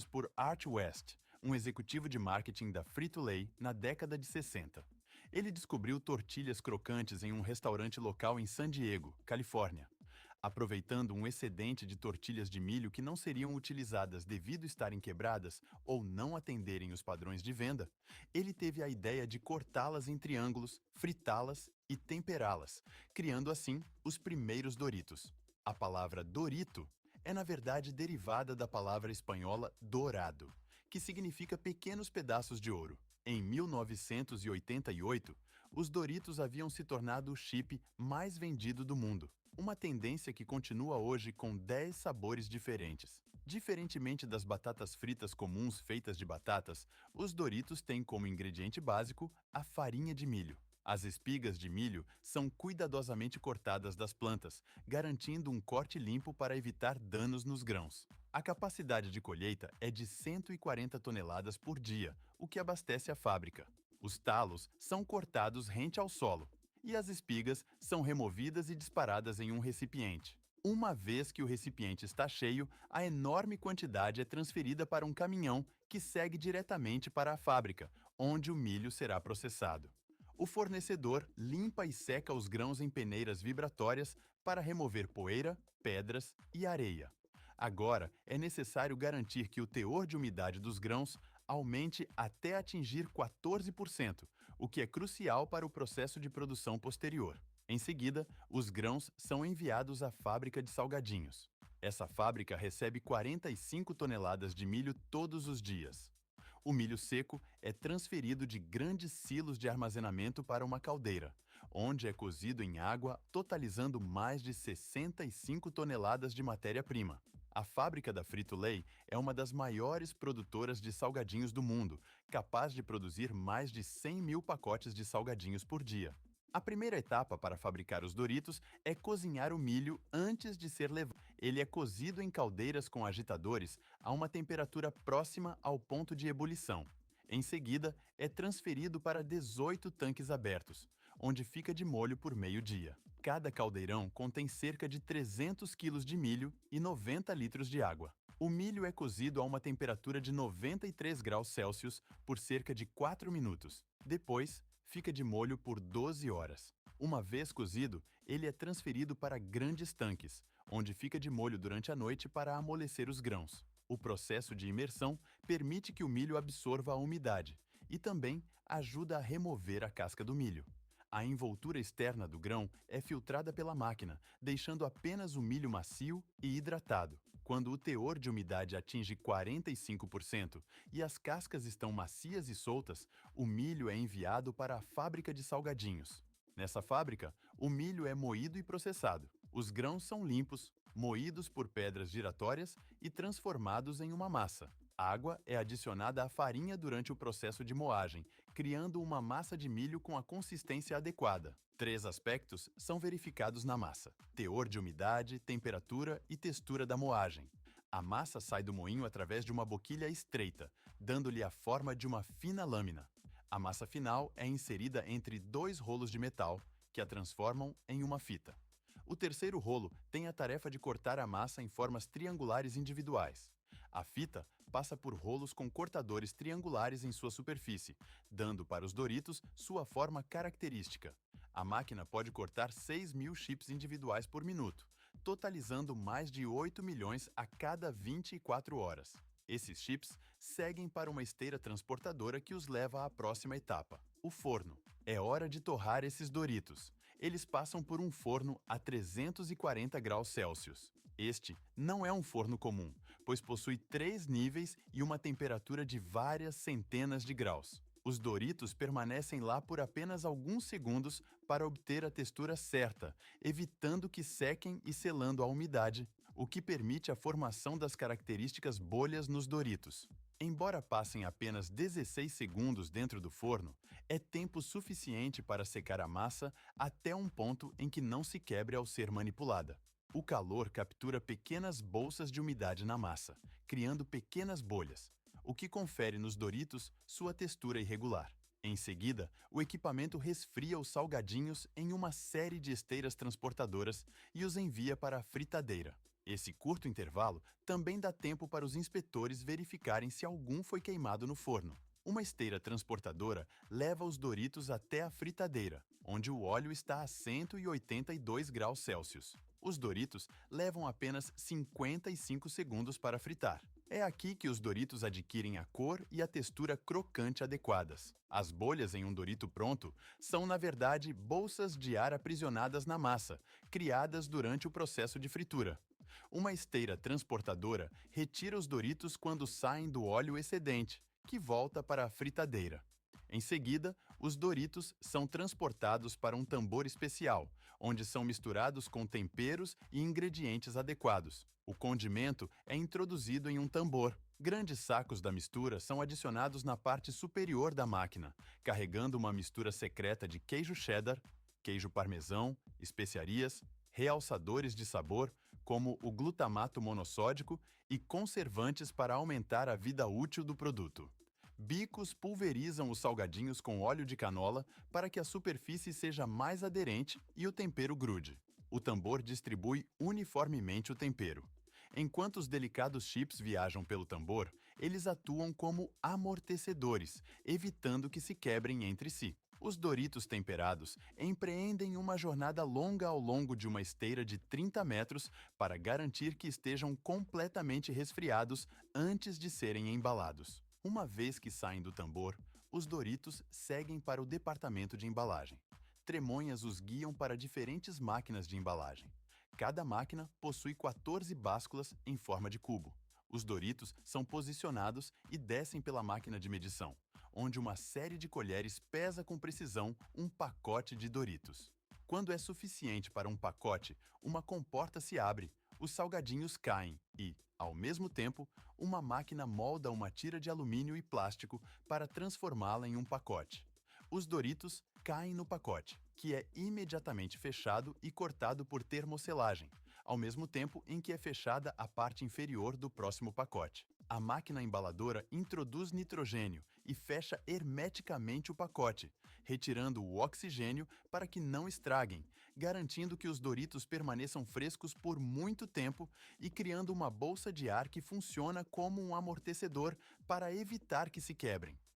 criados por Art West, um executivo de marketing da Frito-Lay na década de 60. Ele descobriu tortilhas crocantes em um restaurante local em San Diego, Califórnia. Aproveitando um excedente de tortilhas de milho que não seriam utilizadas devido estarem quebradas ou não atenderem os padrões de venda, ele teve a ideia de cortá-las em triângulos, fritá-las e temperá-las, criando assim os primeiros Doritos. A palavra Dorito é, na verdade, derivada da palavra espanhola dourado, que significa pequenos pedaços de ouro. Em 1988, os Doritos haviam se tornado o chip mais vendido do mundo, uma tendência que continua hoje com 10 sabores diferentes. Diferentemente das batatas fritas comuns feitas de batatas, os Doritos têm como ingrediente básico a farinha de milho. As espigas de milho são cuidadosamente cortadas das plantas, garantindo um corte limpo para evitar danos nos grãos. A capacidade de colheita é de 140 toneladas por dia, o que abastece a fábrica. Os talos são cortados rente ao solo e as espigas são removidas e disparadas em um recipiente. Uma vez que o recipiente está cheio, a enorme quantidade é transferida para um caminhão que segue diretamente para a fábrica, onde o milho será processado. O fornecedor limpa e seca os grãos em peneiras vibratórias para remover poeira, pedras e areia. Agora, é necessário garantir que o teor de umidade dos grãos aumente até atingir 14%, o que é crucial para o processo de produção posterior. Em seguida, os grãos são enviados à fábrica de salgadinhos. Essa fábrica recebe 45 toneladas de milho todos os dias. O milho seco é transferido de grandes silos de armazenamento para uma caldeira, onde é cozido em água, totalizando mais de 65 toneladas de matéria-prima. A fábrica da Frito-Lay é uma das maiores produtoras de salgadinhos do mundo, capaz de produzir mais de 100 mil pacotes de salgadinhos por dia. A primeira etapa para fabricar os Doritos é cozinhar o milho antes de ser levado. Ele é cozido em caldeiras com agitadores a uma temperatura próxima ao ponto de ebulição. Em seguida, é transferido para 18 tanques abertos, onde fica de molho por meio-dia. Cada caldeirão contém cerca de 300 quilos de milho e 90 litros de água. O milho é cozido a uma temperatura de 93 graus Celsius por cerca de 4 minutos. Depois, fica de molho por 12 horas. Uma vez cozido, ele é transferido para grandes tanques, onde fica de molho durante a noite para amolecer os grãos. O processo de imersão permite que o milho absorva a umidade e também ajuda a remover a casca do milho. A envoltura externa do grão é filtrada pela máquina, deixando apenas o milho macio e hidratado. Quando o teor de umidade atinge 45% e as cascas estão macias e soltas, o milho é enviado para a fábrica de salgadinhos. Nessa fábrica, o milho é moído e processado. Os grãos são limpos, moídos por pedras giratórias e transformados em uma massa. Água é adicionada à farinha durante o processo de moagem, criando uma massa de milho com a consistência adequada. 3 aspectos são verificados na massa: teor de umidade, temperatura e textura da moagem. A massa sai do moinho através de uma boquilha estreita, dando-lhe a forma de uma fina lâmina. A massa final é inserida entre 2 rolos de metal, que a transformam em uma fita. O terceiro rolo tem a tarefa de cortar a massa em formas triangulares individuais. A fita passa por rolos com cortadores triangulares em sua superfície, dando para os Doritos sua forma característica. A máquina pode cortar 6 mil chips individuais por minuto, totalizando mais de 8 milhões a cada 24 horas. Esses chips seguem para uma esteira transportadora que os leva à próxima etapa, o forno. É hora de torrar esses Doritos. Eles passam por um forno a 340 graus Celsius. Este não é um forno comum, pois possui 3 níveis e uma temperatura de várias centenas de graus. Os Doritos permanecem lá por apenas alguns segundos para obter a textura certa, evitando que sequem e selando a umidade, o que permite a formação das características bolhas nos Doritos. Embora passem apenas 16 segundos dentro do forno, é tempo suficiente para secar a massa até um ponto em que não se quebre ao ser manipulada. O calor captura pequenas bolsas de umidade na massa, criando pequenas bolhas, o que confere nos Doritos sua textura irregular. Em seguida, o equipamento resfria os salgadinhos em uma série de esteiras transportadoras e os envia para a fritadeira. Esse curto intervalo também dá tempo para os inspetores verificarem se algum foi queimado no forno. Uma esteira transportadora leva os Doritos até a fritadeira, onde o óleo está a 182 graus Celsius. Os Doritos levam apenas 55 segundos para fritar. É aqui que os Doritos adquirem a cor e a textura crocante adequadas. As bolhas em um Dorito pronto são, na verdade, bolsas de ar aprisionadas na massa, criadas durante o processo de fritura. Uma esteira transportadora retira os Doritos quando saem do óleo excedente, que volta para a fritadeira. Em seguida, os Doritos são transportados para um tambor especial, onde são misturados com temperos e ingredientes adequados. O condimento é introduzido em um tambor. Grandes sacos da mistura são adicionados na parte superior da máquina, carregando uma mistura secreta de queijo cheddar, queijo parmesão, especiarias, realçadores de sabor, como o glutamato monossódico, e conservantes para aumentar a vida útil do produto. Bicos pulverizam os salgadinhos com óleo de canola para que a superfície seja mais aderente e o tempero grude. O tambor distribui uniformemente o tempero. Enquanto os delicados chips viajam pelo tambor, eles atuam como amortecedores, evitando que se quebrem entre si. Os Doritos temperados empreendem uma jornada longa ao longo de uma esteira de 30 metros para garantir que estejam completamente resfriados antes de serem embalados. Uma vez que saem do tambor, os Doritos seguem para o departamento de embalagem. Tremonhas os guiam para diferentes máquinas de embalagem. Cada máquina possui 14 básculas em forma de cubo. Os Doritos são posicionados e descem pela máquina de medição, onde uma série de colheres pesa com precisão um pacote de Doritos. Quando é suficiente para um pacote, uma comporta se abre, os salgadinhos caem e, ao mesmo tempo, uma máquina molda uma tira de alumínio e plástico para transformá-la em um pacote. Os Doritos caem no pacote, que é imediatamente fechado e cortado por termoselagem, ao mesmo tempo em que é fechada a parte inferior do próximo pacote. A máquina embaladora introduz nitrogênio e fecha hermeticamente o pacote, retirando o oxigênio para que não estraguem, garantindo que os Doritos permaneçam frescos por muito tempo e criando uma bolsa de ar que funciona como um amortecedor para evitar que se quebrem.